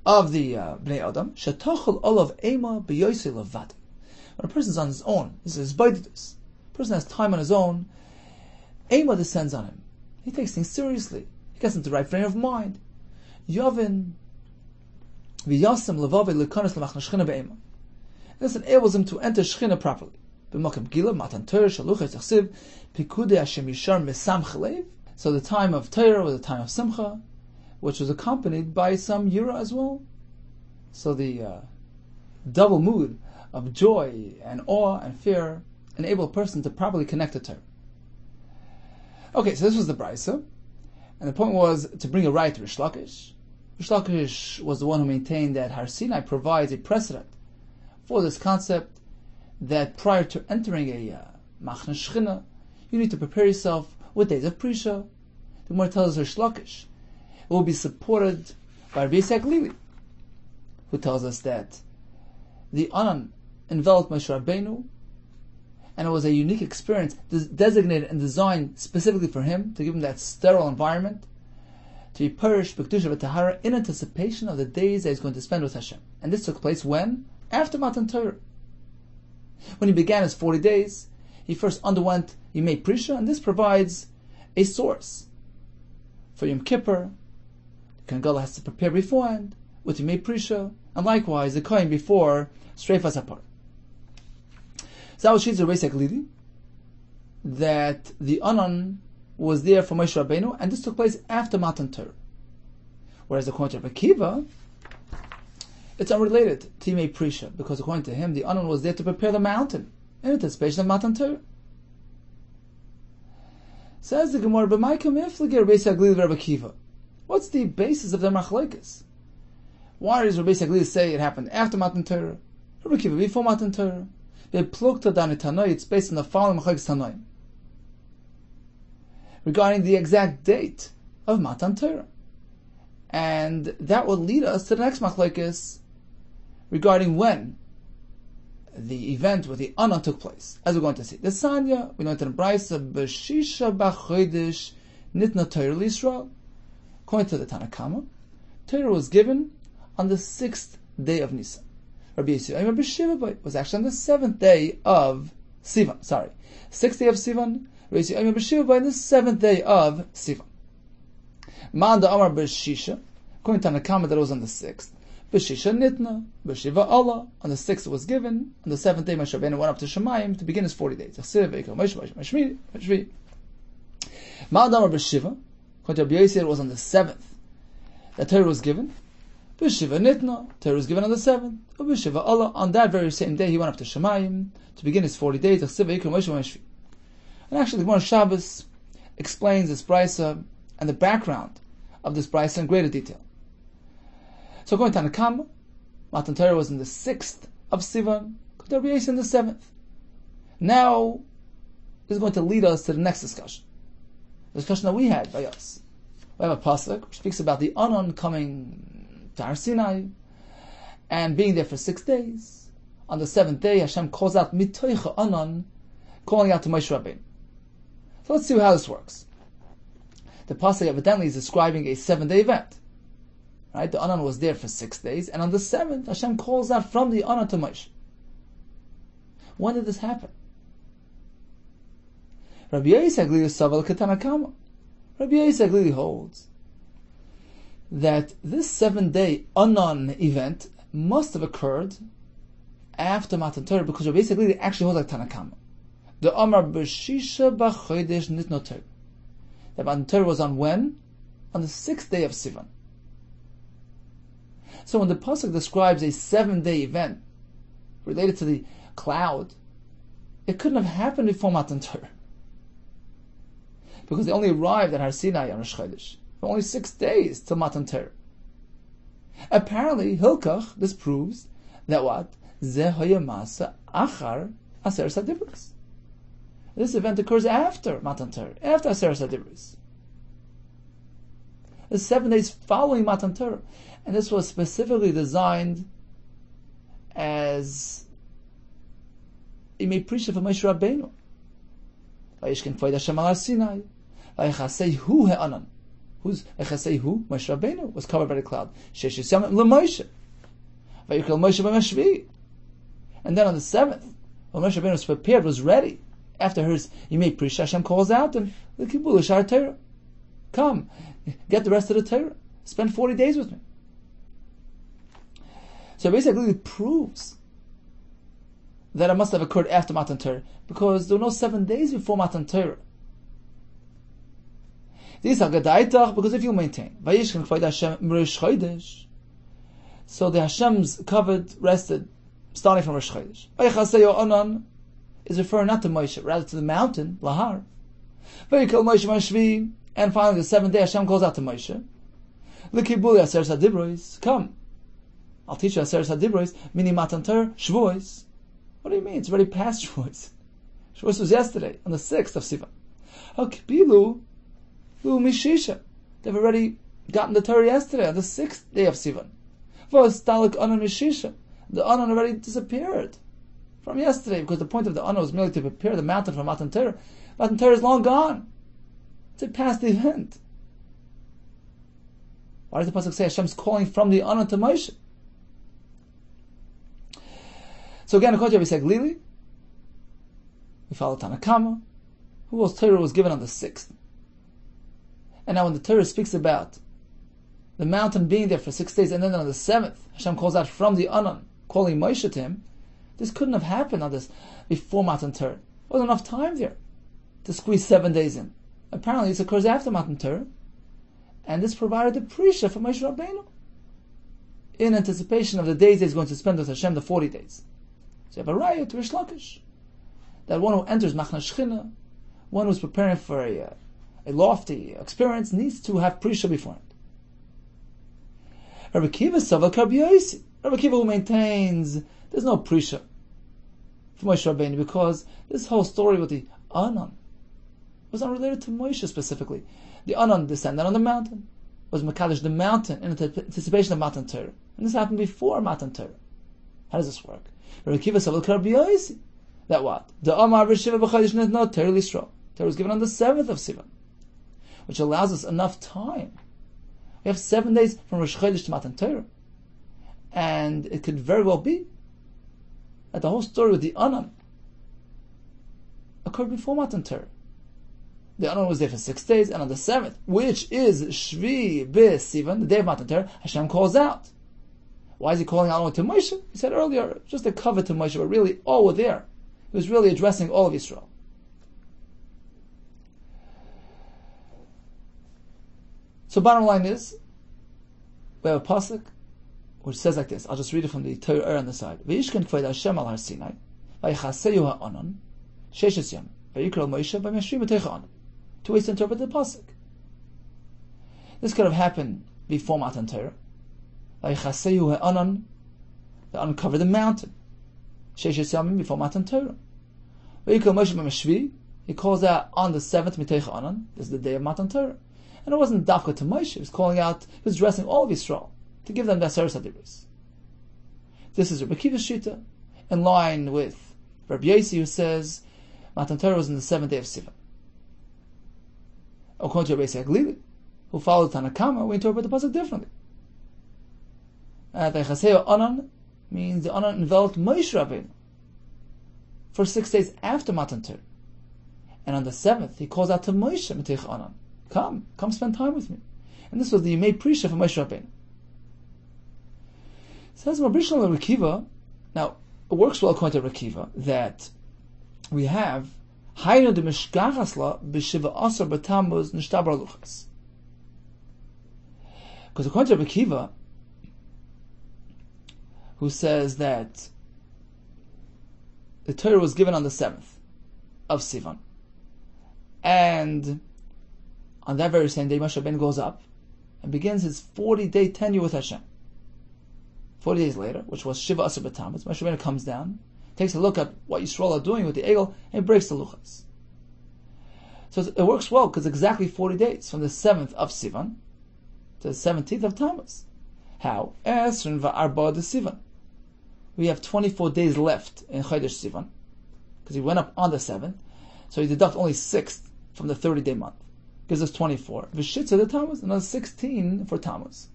of the bnei Adam. Shetachol olav ema b'yosei levad. When a person is on his own, this is baidus. A person has time on his own, ema descends on him. He takes things seriously. He gets into the right frame of mind. Yovin v'yasem levave l'konos l'machna shchina be'ema. This enables him to enter shchina properly. B'makom gila matan Torah shaluchet tzachsiv pikude Hashem yishar mesamch lev. So the time of Torah was a time of simcha, which was accompanied by some yira as well. So the double mood of joy and awe and fear enable a person to properly connect to Torah. Okay, so this was the brisa, and the point was to bring a right to Rish Lakish. Rish Lakish was the one who maintained that Har Sinai provides a precedent for this concept that prior to entering a machna shchina, you need to prepare yourself with days of prisha. The Gemara tells us Rish Lakish it will be supported by Rabbi Yehuda, who tells us that the Anan enveloped Moshe Rabbeinu, and it was a unique experience designated and designed specifically for him, to give him that sterile environment, to be perished b'kedusha v'tahara in anticipation of the days that he's going to spend with Hashem. And this took place when? After Matan Torah. When he began his 40 days, he first underwent Yimei Prisha, and this provides a source for Yom Kippur. The Kohen Gadol has to prepare beforehand with Yimei Prisha, and likewise the Kohen before Streifas Hapar. So our sheets are basically that the Anan was there for Moshe Rabbeinu, and this took place after Matan Torah. Whereas according to Rabbi Kiva, it's unrelated to Yimei Prisha, because according to him, the Anan was there to prepare the mountain in anticipation of Matan Torah. Says the Gemara, Rabbi Kiva. What's the basis of their machlekes? Why does Rabbi Yehuda say it happened after Matan Torah? Rabbi Kiva before Matan Torah? It's based on the following machlekes Tanoim regarding the exact date of Matan Torah, and that will lead us to the next machlekes regarding when the event with the Anan took place, as we're going to see. The Sanya, we know it in the Brisa, B'shisha b'chodesh nitna Torah l'Yisrael. According to the Tanakama, Torah was given on the 6th day of Nisan. Rabbi Yehuda was actually on the 7th day of Sivan. 6th day of Sivan. Rabbi Yehuda on the 7th day of Sivan. Ma'anda Amar B'shisha, according to Tanakama, that it was on the 6th. B'shisha nitna, b'shiva Allah. On the 6th it was given. On the 7th day, Moshe Rabbeinu went up to Shemayim to begin his 40 days. Ma'anda Amar B'shiva, according to Rabbi Yehuda, it was on the 7th that Torah was given. B'shiva nitna, Torah was given on the 7th. B'shiva Allah, on that very same day, he went up to Shemayim to begin his 40 days. And actually, the Gemara Shabbos explains this brisa and the background of this brisa in greater detail. So according to Tanakama, Matan Torah was in the 6th of Sivan, Rabbi Yehuda in the 7th. Now, this is going to lead us to the next discussion. The discussion that we had by us. We have a pasuk which speaks about the Anon coming to Har Sinai and being there for 6 days. On the 7th day, Hashem calls out Mitoicha Anon, calling out to Moshe Rabbeinu. So let's see how this works. The pasuk evidently is describing a 7-day event. Right? The Anon was there for 6 days, and on the 7th, Hashem calls out from the Anon to Moshe. When did this happen? Rabbi Yehuda holds that this 7-day Anon event must have occurred after Matan Torah, because Rabbi Yehuda actually holds like Tanakama. The Amar B'Shisha B'Chodesh Nitno Torah. That Matan Torah was on when? On the 6th day of Sivan. So when the pasuk describes a 7-day event related to the cloud, it couldn't have happened before Matan Torah, because they only arrived at Har Sinai on Rosh Chodesh for only 6 days till Matan Torah. Apparently, Hilkach, this proves that what? Zeh hoya masa achar Aseres HaDibros. This event occurs after Matan Torah, after Aseres HaDibros. The 7 days following Matan Torah. And this was specifically designed as a Prisha for Moshe Rabbeinu. Vayishkin Kvoid Hashem al Har Sinai. Vayichasehu he'anan. Who's Vayichasehu? Moshe Rabbeinu was covered by the cloud. Shesh Yisam leMoshe. Vayikol Moshe b'Mashvi. And then on the 7th, when Moshe Rabbeinu was prepared, was ready, after his Yimei Prisha, Hashem calls out him, L'kibul Shar Torah. Come, get the rest of the Torah. Spend 40 days with me. So basically it proves that it must have occurred after Matan Torah, because there were no 7 days before Matan Torah. This is because if you maintain, so the Hashem's covered, rested, starting from Rosh Chodesh. Is referring not to Moshe, rather to the mountain, Lahar. And finally, the 7th day, Hashem calls out to Moshe, come, I'll teach you Aseres HaDibros, meaning Matan Torah, Shavuos. What do you mean? It's already past Shavuos. Shavuos was yesterday, on the 6th of Sivan. Hakbilu, Mishisha. They've already gotten the Torah yesterday, on the 6th day of Sivan. V'ostalik Anon Mishisha. The Anon already disappeared from yesterday, because the point of the Anon was merely to prepare the mountain for Matan Torah. Matan Torah is long gone. It's a past event. Why does the pasuk say Hashem's calling from the Anon to Moshe? So again, according to Rabbi Yehuda, we follow Tanakama, whose Torah was given on the 6th. And now when the Torah speaks about the mountain being there for 6 days, and then on the 7th, Hashem calls out from the Anon, calling Moshe to him, this couldn't have happened on this before Matan Torah. There wasn't enough time there to squeeze 7 days in. Apparently this occurs after Matan Torah, and this provided the Prisha for Moshe Rabbeinu in anticipation of the days he's going to spend with Hashem, the 40 days. So you have a raya to Rish Lakish, that one who enters Machna Shechina, one who's preparing for a lofty experience, needs to have Prisha beforehand. Rabbi Kiva Savak Rabbi Yosi. Rabbi Kiva, who maintains there's no Prisha for Moshe Rabbeinu, because this whole story with the Anon was not related to Moshe specifically. The Anon descended on the mountain, was Makadosh the mountain in anticipation of Matan Torah. And this happened before Matan Torah. How does this work? Rabbi Kiva Savak Rabbi Yosi. That what? The Amar B'Shiva B'Chodesh Nitno Torah L'Yisrael. Torah was given on the 7th of Sivan, which allows us enough time. We have 7 days from Rosh Chodesh to Matan Torah. And it could very well be that the whole story with the Anon occurred before Matan Torah. The Anon was there for 6 days, and on the 7th, which is Shvi B'Sivan, the day of Matan Torah, Hashem calls out. Why is he calling out only to Moshe? He said earlier, just a cover to Moshe, but really all were there. He was really addressing all of Israel. So bottom line is, we have a pasuk which says like this. I'll just read it from the Torah on the side. V'yishken kvoid Hashem al Har Sinai, v'yichaseyu ha'anon, sheishes yom, v'yikral Moshe, v'yashvi b'teicha anon. Two ways to interpret the pasuk. This could have happened before Matan Torah, Vayichasehu ha'anan, they uncovered the mountain. Sheishes yamim before Matan Torah. Vayikol Moshe b'meshvi, he calls out on the 7th Miteich Anan, this is the day of Matan Torah. And it wasn't dafka to Moshe, he was calling out, he was addressing all of Yisrael, to give them the Aseres HaDibros. This is Rabbi Akiva's Shita, in line with Rabbi Yossi, who says Matan Torah was in the 7th day of Sivan. According to Rabbi Yehuda, who followed Tanakama, we interpret the pasuk differently. The Chaseo Anan means the Anan enveloped Moshe Rabbeinu for 6 days after Matan Torah. And on the 7th, he calls out to Moshe, Miteich Anan, come spend time with me. And this was the Yemei Prisha for Moshe Rabbeinu. Says Rabbi Akiva, now it works well according to Rabbi Akiva, that we have Haynu de Mishkachasla b'Shiva Asar b'Tammuz Nishtabar Luchas. Because according to Rabbi Akiva, who says that the Torah was given on the 7th of Sivan, and on that very same day Moshe Rabbeinu goes up and begins his 40-day tenure with Hashem. 40 days later, which was Shiva Asar b'Tammuz, Moshe Rabbeinu comes down, takes a look at what Yisrael are doing with the Egel, and breaks the Luchas. So it works well, because exactly 40 days, from the 7th of Sivan to the 17th of Tammuz. How? Esrin va'arba de Sivan. We have 24 days left in Chodesh Sivan, because he went up on the 7th, so you deduct only 6 from the 30-day month. Gives us 24. V'shitza de Tammuz, another 16 for Tammuz.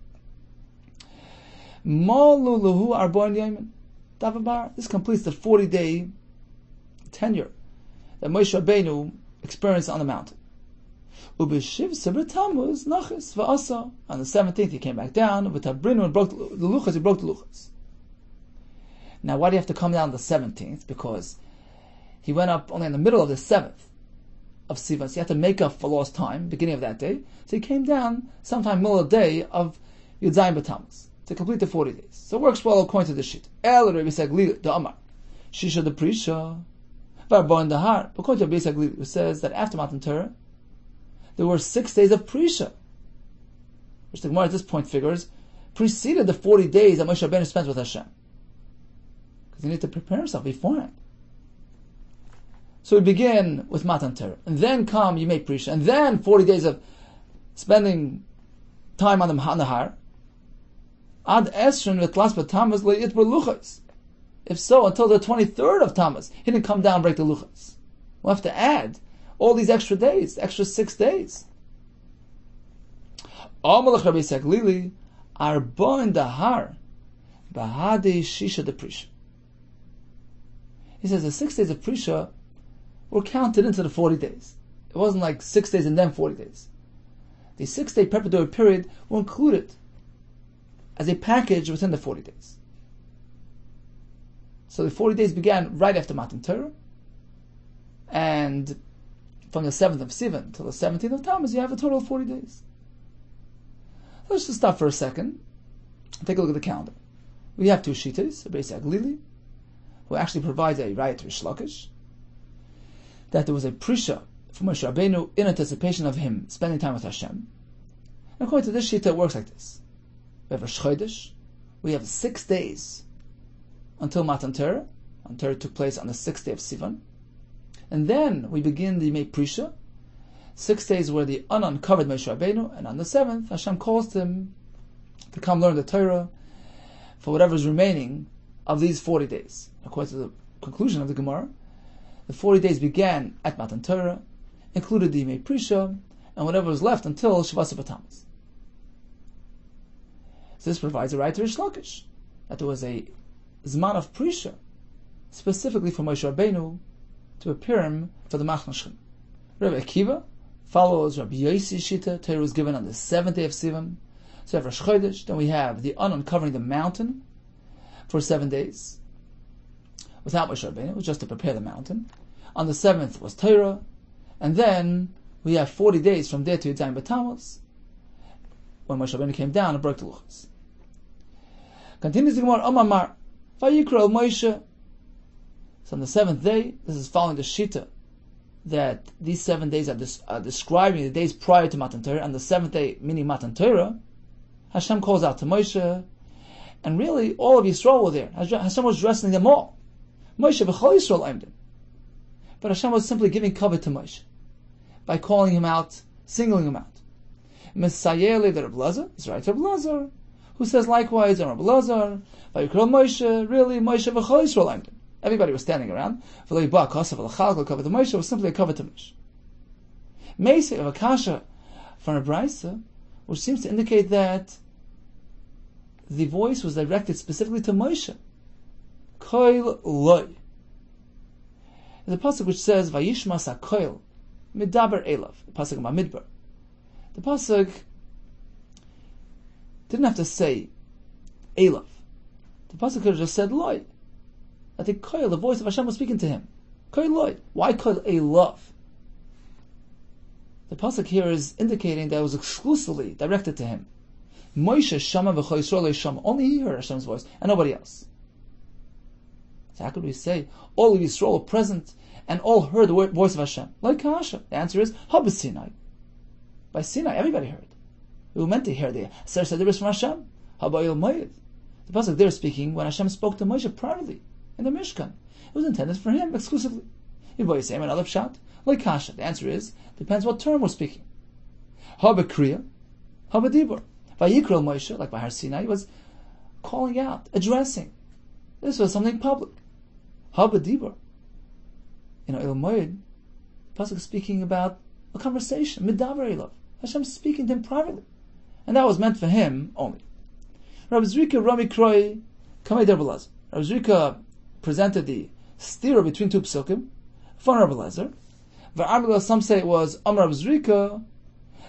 Malu luhu arba'in yamin. This completes the 40-day tenure that Moshe Rabbeinu experienced on the mountain. Ubeshiv Sabra Tammuz Nachis Va'asa. On the 17th, he came back down. V'tabrinu and broke the luchas. He broke the luchas. Now, why do you have to come down on the 17th? Because he went up only in the middle of the 7th of Sivan. So you have to make up for lost time, beginning of that day. So he came down sometime middle of the day of Yud Zayin B'Tammuz to complete the 40 days. So it works well according to the sheet. El Rabbi Sagli the Amar Shisha the Prisha Varbo in the Har. According to Rabbi Sagli, who says that after Matan Torah there were 6 days of Prisha, which the Gemara at this point figures preceded the 40 days that Moshe Rabbeinu spent with Hashem, because he needed to prepare himself beforehand. So we begin with Matan Torah, and then come Yemei Prisha, and then 40 days of spending time on the Har. Ad Esrin v'Tlas b'Tammuz le'itbar luchas. If so, until the 23rd of Tammuz, he didn't come down and break the luchas. We'll have to add all these extra days, extra 6 days. Amalach Rabbi Saglili arba in the Har b'hadei shisha de Prisha. He says the 6 days of Prisha were counted into the 40 days. It wasn't like 6 days and then 40 days. The 6-day preparatory period were included as a package within the 40 days. So the 40 days began right after Matan Torah, and from the 7th of Sivan till the 17th of Tammuz, you have a total of 40 days. Let's just stop for a second and take a look at the calendar. We have 2 shitas, Rabbi Saglili, who actually provides a raya to Rish Lakish, that there was a prisha for Moshe Rabbeinu in anticipation of him spending time with Hashem. And according to this shita, it works like this. We have Rosh Chodesh. We have 6 days until Matan Torah. Matan Torah took place on the 6th day of Sivan. And then we begin the Yemei Prisha. 6 days where the uncovered Moshe Rabbeinu, and on the 7th, Hashem calls him to come learn the Torah for whatever is remaining of these 40 days. According to the conclusion of the Gemara, the 40 days began at Matan Torah, included the Yemei Prisha, and whatever was left until Shavasa B'Tammuz. So this provides a right to Rish Lakish, that there was a Zman of Prisha, specifically for Moshe Rabbeinu, to prepare him for the Machnas Shechem. Rabbi Akiva follows Rabbi Yossi's Shita. Torah was given on the 7th day of Sivan. So we have Rosh Chodesh, then we have the uncovering the mountain for 7 days, without Moshe Rabbeinu. It was just to prepare the mountain. On the 7th was Torah, and then we have 40 days from there to Yud Zayin B'Tammuz, when Moshe Rabbeinu came down and broke the luchas. Continues the Gemara, Amar Vayikra Moshe. So on the 7th day, this is following the Shita, that these 7 days are describing the days prior to Matan Torah. On the 7th day, meaning Matan Torah, Hashem calls out to Moshe, And really, all of Yisrael were there. Hashem was wrestling them all. Moshe v'chol Yisrael aimdim. But Hashem was simply giving cover to Moshe by calling him out, singling him out. Messiah the Rabbi Lazar is right to Rabbi Lazar, who says likewise, and Rabbi Lazar, Vayikra Moshe, really Moshe v'chol Yisrael aimdim. Everybody was standing around. V'lo yibah kosav v'lachal cover to Moshe was simply a cover to Moshe. Meisei of a kasha from a brisa, which seems to indicate that the voice was directed specifically to Moshe. Koil loy. The pasuk which says Vayishmas hakoil midaber elav. The pasuk in Midbar. The pasuk didn't have to say elav. The pasuk could have just said loy. That the koil, the voice of Hashem, was speaking to him. Koil loy. Why koil elav? The pasuk here is indicating that it was exclusively directed to him. Moshe shama v'chol Yisrael shama. Only he heard Hashem's voice, and nobody else. So how could we say all of Yisrael were present and all heard the voice of Hashem? Like Kasha. The answer is Haba Sinai. By Sinai, everybody heard. We were meant to hear the Ser Sederis from Hashem. Haba Il Mayid. The pasuk there is speaking when Hashem spoke to Moshe privately in the Mishkan. It was intended for him exclusively. If you say another pshat, like Kasha. The answer is depends what term we're speaking. Haba Kriya, Haba Dibur. Vayikra Moshe, like by Har Sinai, was calling out, addressing. This was something public. Haba Dibur. Il Moed, the pasuk is speaking about a conversation. Midaber Elav. Hashem speaking to him privately, and that was meant for him only. Rabbi Zrika Rami Kroi Kamei Rabbi Lazar. Rabbi Zrika presented the stira between two psukim for Rabbi Lazar. Some say it was Amar Rabbi Zrika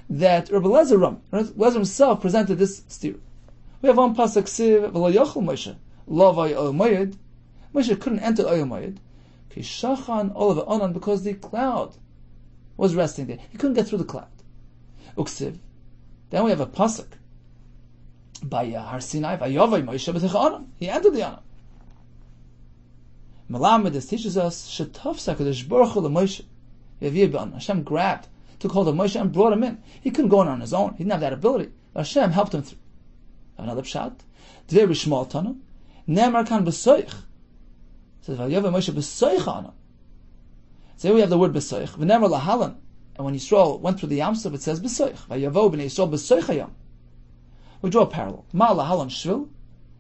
that Rabbi Lazar himself presented this stira. We have one pasuk siv v'lo yochel Moshe lo vayol moed. Moshe couldn't enter Oyel Moed kishachan olav onan because the cloud was resting there. He couldn't get through the cloud. Uksiv. Then we have a pasuk by Har Sinai vayavay Moshe b'tich onan. He entered the onan. Malamed, this teaches us shetafsa kadosh baruch hu leMoshe yavir b'onan. Hashem grabbed, took hold of Moshe and brought him in. He couldn't go in on his own. He didn't have that ability. But Hashem helped him through. Another pshat. Dvei b'shmal tana. Nemar kan b'soich. Says Vayavay Moshe b'soich ana. So here we have the word b'soich. V'nemar lahalan. And when Yisrael went through the Yamsuf, it says b'soich. Vayavo b'nei Yisrael b'soich hayam. We draw a parallel. Ma lahalan shvil.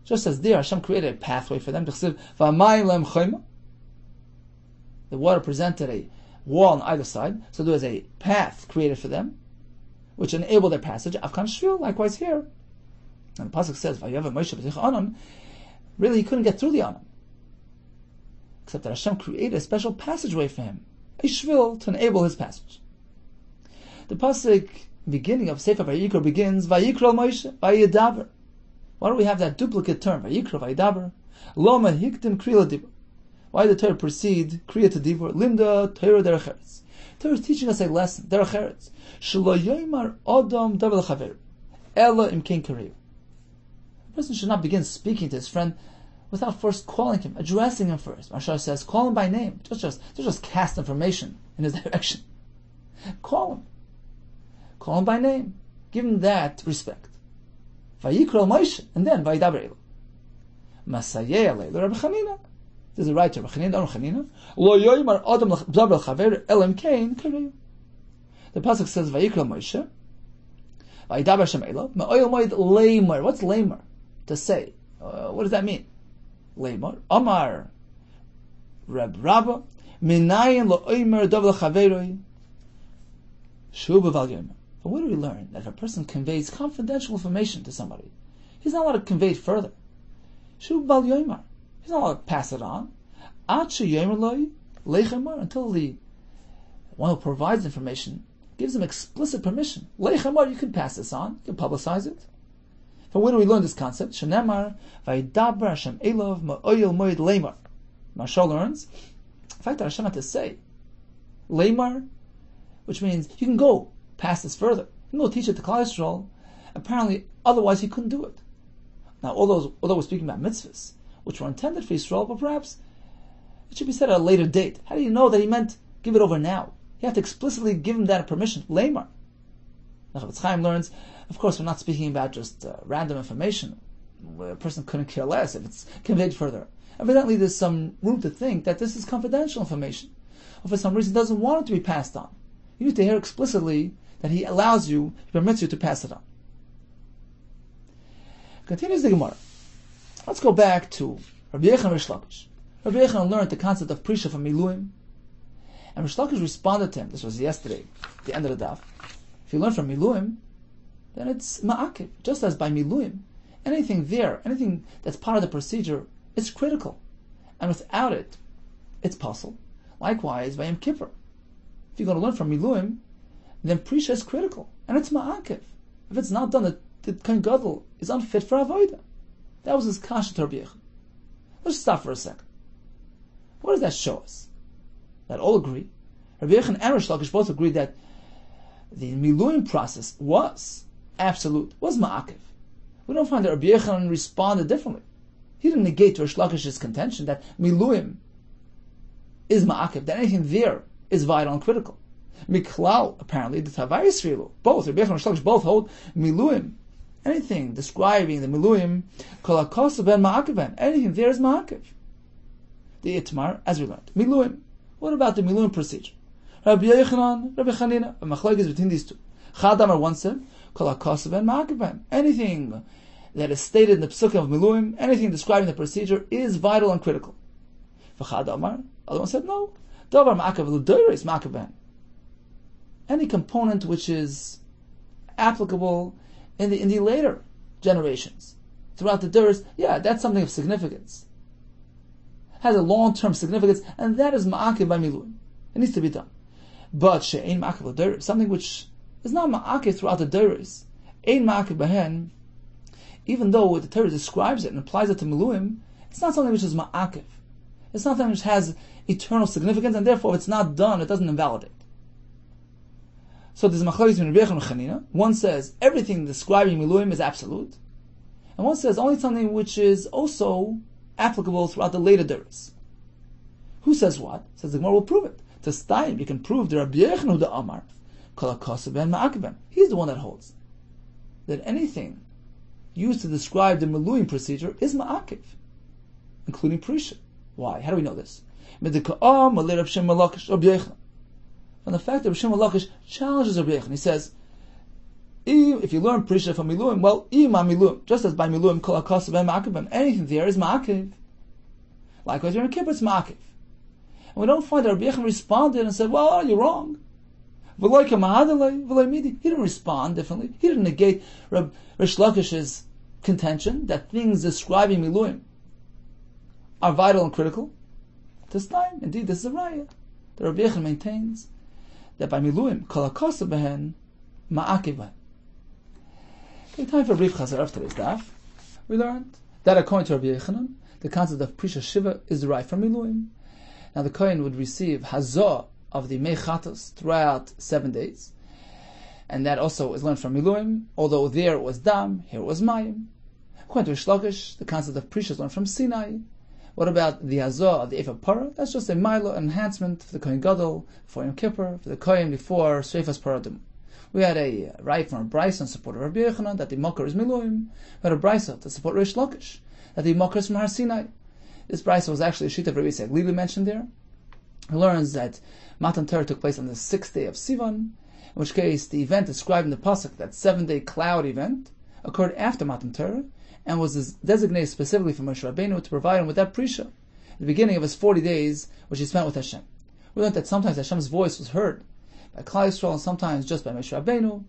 Just as there, Hashem created a pathway for them. The water presented a wall on either side, so there was a path created for them, which enabled their passage. Afkan shvil, likewise here. And the pasuk says, really he couldn't get through the Anam. Except that Hashem created a special passageway for him, a shvil to enable his passage. The pasuk beginning of Sefer Vayikra begins, Vayikra Moshe, Vayidaber. Why do we have that duplicate term? Vayikra, Vayidaber. Loma hiktim kriya dibur. Why did the Torah precede kriya to dibur? Limda Torah derech eretz. Torah is teaching us a lesson. Derech eretz. Shelo yoymar adam davar lechaver. Ela imkein karev. A person should not begin speaking to his friend without first calling him, addressing him first. Mashar says, call him by name. Just cast information in his direction. Call him. Call him by name. Give him that respect. Vayikra Moshe, and then Vayidaber Elo. Masayeh Elo Rabbi Chanina. This is the right to Rabbi Chanina. Lo yoymar adam davar lechaver elam kain karev. The pasuk says Vayikra Moshe. Vayidaber Hashem Elo. Ma'oyel moed leimar. What's leimar? To say. What does that mean? Leimar. Amar. Rabba. Minayin lo oimer davar lechaveroi. Shu b'val yoymar. But where do we learn that if a person conveys confidential information to somebody, he's not allowed to convey it further? Shu b'val yoymar. He's not allowed to pass it on. Until the one who provides information gives him explicit permission. Leichamar, you can pass this on, you can publicize it. From where do we learn this concept? Shenemar, Vayidaber Hashem Elov Ma'oyel Moed Leimar. Marshal learns the fact that Hashem had to say Leimar, which means you can go pass this further. You can go teach it to Klal Yisrael. Apparently, otherwise he couldn't do it. Now, although we're speaking about mitzvahs, which were intended for Yisrael, but perhaps it should be said at a later date. How do you know that he meant give it over now? You have to explicitly give him that permission. Leimar. Now, Chavetz Chaim learns, of course, we're not speaking about just random information. a person couldn't care less if it's conveyed further. Evidently, there's some room to think that this is confidential information, or for some reason doesn't want it to be passed on. You need to hear explicitly that he allows you, he permits you to pass it on. Continues the Gemara. Let's go back to Rabbi Yehuda and Rish Lakish. Rabbi Yehuda learned the concept of Prisha from Miluim, and Rish Lakish responded to him. This was yesterday, the end of the daf. If you learn from Miluim, then it's ma'akiv. Just as by Miluim, anything there, anything that's part of the procedure, is critical. And without it, it's possible. Likewise, by Yom Kippur. If you're going to learn from Miluim, then Prisha is critical. And it's ma'akiv. If it's not done, the Kohen Gadol is unfit for Avodah. That was his kasha to Rabbi Yehuda. Let's stop for a second. What does that show us? That all agree. Rabbi Yehuda and Rish Lakish both agree that the Miluim process was absolute, was ma'akiv. We don't find that Rabbi Yehuda responded differently. He didn't negate Rish Lakish's contention that Miluim is ma'akiv, that anything there is vital and critical. Miklal, apparently, the Tavayis Rilu, both, Rabbi Yehuda and Rish Lakish both hold Miluim, anything describing the Miluim, kol hakosav ben ma'akiv ben, anything there is ma'akiv. The Itmar, as we learned, Miluim. What about the Miluim procedure? Rabbi Yehuda, Rabbi Chanina, a machlokes is between these two. Chad Amar once said, kol hakosav ben ma'akiv ben, anything that is stated in the Psukim of Miluim, anything describing the procedure is vital and critical. V'chad Amar, other one said, no, davar ma'akiv l'doiris ma'akiv ben. Any component which is applicable in the later generations, throughout the Duras, that's something of significance. Has a long-term significance, and that is ma'akiv by Miluim. It needs to be done. But she'ein ma'akiv l'doiris, something which is not ma'akiv throughout the Duras, ein ma'akiv b'hen, even though the Torah describes it and applies it to Miluim, it's not something which is ma'akiv. It's not something which has eternal significance, and therefore if it's not done, it doesn't invalidate. So there's a machlokes between Rabbi Yehuda and Chanina. One says everything describing Miluim is absolute, and one says only something which is also applicable throughout the later Duras. Who says what? Says the Gemara will prove it. To Stein, you can prove the Rabbi Yehuda Amar, kol hakosav ben ma'akiv ben. He's the one that holds that anything used to describe the Miluim procedure is ma'akiv, including Prisha. Why? How do we know this? From the fact that Rav Shimon Lakish challenges Rabbi Yehuda. He says, if you learn Prisha from Miluim, well, Miluim, just as by Miluim, kol hakosav ben ma'akiv ben, anything there is ma'akiv. Likewise, Yom Kippur, it's ma'akiv. And we don't find that Rabbi Yehuda responded and said, well, you're wrong. He didn't respond differently. He didn't negate Rish Lakish's contention that things describing Miluim are vital and critical. This time, indeed, this is a raya. The Rabbi Yehuda maintains that by Miluim, kol hakosav behen, ma'akiv behen. Okay, time for a brief chazar of today's daf. We learned that according to Rabbi Yehuda, the concept of Prisha Shiva is derived from Miluim. Now the Kohen would receive hazah of the mechatos throughout 7 days, and that also is learned from Miluim. Although there was dam, here was mayim. According to Rish Lakish, the concept of Prisha is learned from Sinai. What about the hazah of the Ephah Parah? That's just a milo enhancement for the Kohen Gadol, for Yom Kippur, for the Kohen before Shreifas Paradim. We had a right from a brisa in support of Rabbi Yehuda that the Mokar is Miluim. We had a brisa to support Rish Lakish that the Mokar is from Har Sinai. This brisa was actually a sheet of Rabbi Yehuda mentioned there. He learns that Matan Torah took place on the 6th day of Sivan, in which case the event described in the pasuk, that 7-day cloud event, occurred after Matan Torah, and was designated specifically for Moshe Rabbeinu to provide him with that prisha at the beginning of his 40 days which he spent with Hashem. We learned that sometimes Hashem's voice was heard by Klal Yisrael and sometimes just by Moshe Rabbeinu.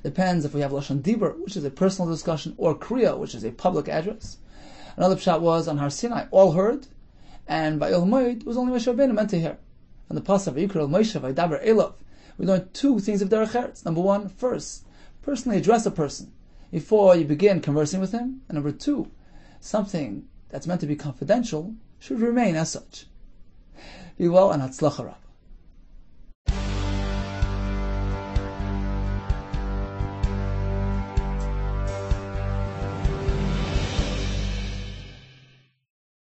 Depends if we have Lashon Dibur, which is a personal discussion, or Kriya, which is a public address. Another pshat was on Har Sinai, all heard, and by El Moed was only Moshe Rabbeinu meant to hear. On the pasuk Vayikra Moshe Vaydaber Elav, we learned 2 things of Derech Eretz. Number 1, first, personally address a person before you begin conversing with him. And number 2, something that's meant to be confidential should remain as such. Be well and Hatzlacha Rab.